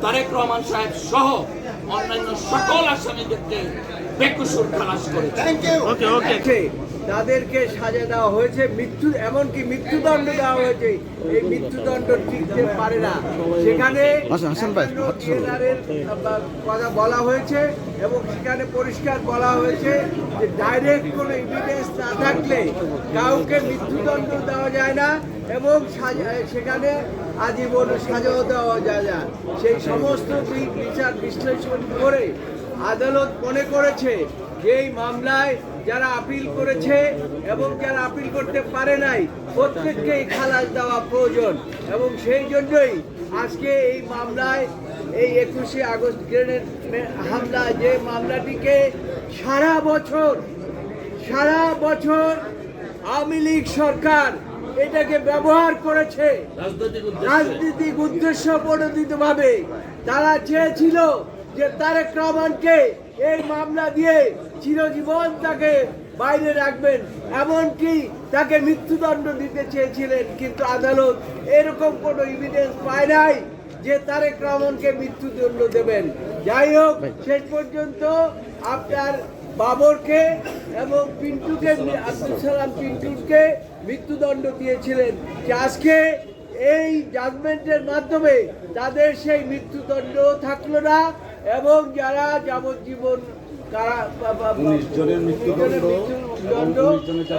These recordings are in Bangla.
তারেক রহমান সাহেব সহ অন্যান্য সকল আসামিদেরকে বেকসুর খালাস করেছে। তাদেরকে সাজা দেওয়া হয়েছে, এমনকি মৃত্যুদণ্ড দেওয়া হয়েছে। এই মৃত্যুদণ্ড টিকতে পারে না। সেখানে কথা বলা হয়েছে এবং সেখানে পরিষ্কার বলা হয়েছে যে ডাইরেক্ট কোনো এভিডেন্স না থাকলে কাউকে মৃত্যুদণ্ড দেওয়া যায় না এবং সেখানে আজীবন সাজাও দেওয়া যায় না। সেই সমস্ত বিচার বিশ্লেষণ করে আদালত মনে করেছে যে এই মামলায় যারা আপিল করেছে এবং যারা আপিল করতে পারে নাই প্রত্যেককেই খালাস দেওয়া প্রয়োজন এবং সেই জন্যই আজকে এই মামলায় এই 21শে আগস্ট গ্রেনেড হামলা যে মামলাটিকে সারা বছর আওয়ামী লীগ সরকার এটাকে ব্যবহার করেছে রাজনৈতিক উদ্দেশ্য প্রণোদিতভাবে। তারা চেয়েছিল যে তারেক রহমানকে এই মামলা দিয়ে চিরজীবন তাকে বাইরে রাখবেন, এমনকি তাকে মৃত্যুদণ্ড দিতে চেয়েছিলেন, কিন্তু আদালত এরকম কোনো এভিডেন্স পায় নাই যে তারেক রহমানকে মৃত্যুদণ্ড দেবেন। যাই হোক, শেষ পর্যন্ত আপনার বাবরকে এবং পিন্টুকে, আব্দুল সালাম পিন্টুকে মৃত্যুদণ্ড দিয়েছিলেন, যে আজকে এই জাজমেন্টের মাধ্যমে তাদের সেই মৃত্যুদণ্ড থাকলো না এবং যারা যাবজ্জীবন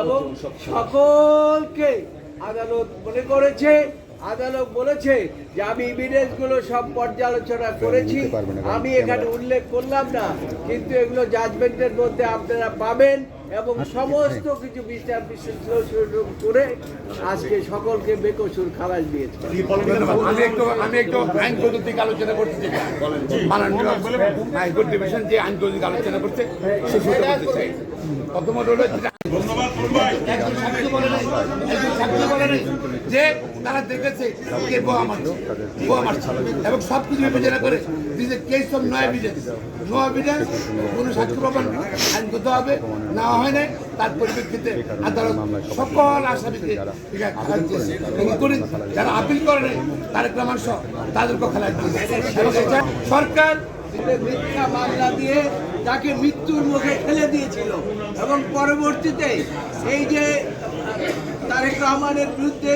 এবং সকলকে আদালত মনে করেছে। আদালত বলেছে যে আমি এভিডেন্স গুলো সব পর্যালোচনা করেছি, আমি এখানে উল্লেখ করলাম না, কিন্তু এগুলো জাজমেন্টের মধ্যে আপনারা পাবেন এবং সমস্ত কিছু বিচার বিশ্লেষণ করে আজকে সকলকে বেকসুর খালাস দিয়েছে। আমি একটু আইন পদ্ধতিক আলোচনা করতে চাই, হাইকোর্ট ডিভিশন যে আইন পদ্ধতিক আলোচনা করছে সেটা করতে চাই। প্রথমত হলো যে তারা দেখেছে এবং সবকিছু বিবেচনা করে কেস অফ নো এভিডেন্স কোনো সাক্ষ্য প্রমাণ আইনগত হবে নেওয়া হয় নাই, তার পরিপ্রেক্ষিতে আদালত সকল আসামিকে যারা আপিল করে নাই তারেক রহমান সহ তাদেরকে খেলায় দিয়েছে। সরকার মিথ্যা মামলা দিয়ে তাকে মৃত্যুর মুখে ঠেলে দিয়েছিল এবং পরবর্তীতে এই যে তারেক রহমানের বিরুদ্ধে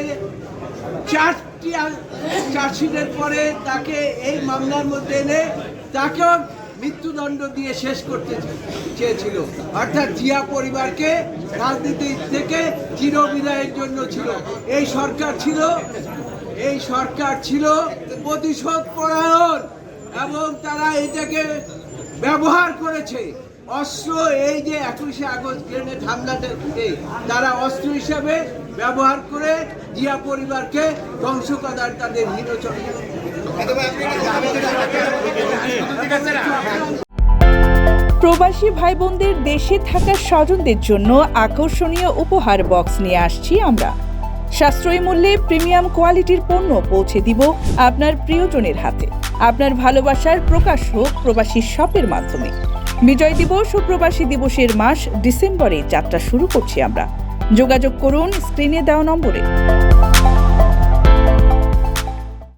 চার্জশিটের পরে তাকে এই মামলার মধ্যে এনে তাকেও মৃত্যুদণ্ড দিয়ে শেষ করতে চেয়েছিল, অর্থাৎ জিয়া পরিবারকে রাজনীতি থেকে চিরবিদায়ের জন্য ছিল। এই সরকার ছিল প্রতিশোধ পরায়ণ এবং তারা এটাকে ব্যবহার করেছে অস্ত্র। এই যে 21শে আগস্ট গ্রেনেড হামলাটাকে তারা অস্ত্র হিসাবে ব্যবহার করে জিয়া পরিবারকে ধ্বংস করার তাদের হীনচক্র। প্রবাসী ভাই বোনদের দেশে থাকা স্বজনদের জন্য আকর্ষণীয় উপহার বক্স নিয়ে আসছি আমরা। সাশ্রয়ী মূল্যে প্রিমিয়াম কোয়ালিটির পণ্য পৌঁছে দিব আপনার প্রিয়জনের হাতে। আপনার ভালোবাসার প্রকাশ হোক প্রবাসী শপের মাধ্যমে। বিজয় দিবস ও প্রবাসী দিবসের মাস ডিসেম্বরে যাত্রা শুরু করছি আমরা। যোগাযোগ করুন স্ক্রিনে দেওয়া নম্বরে।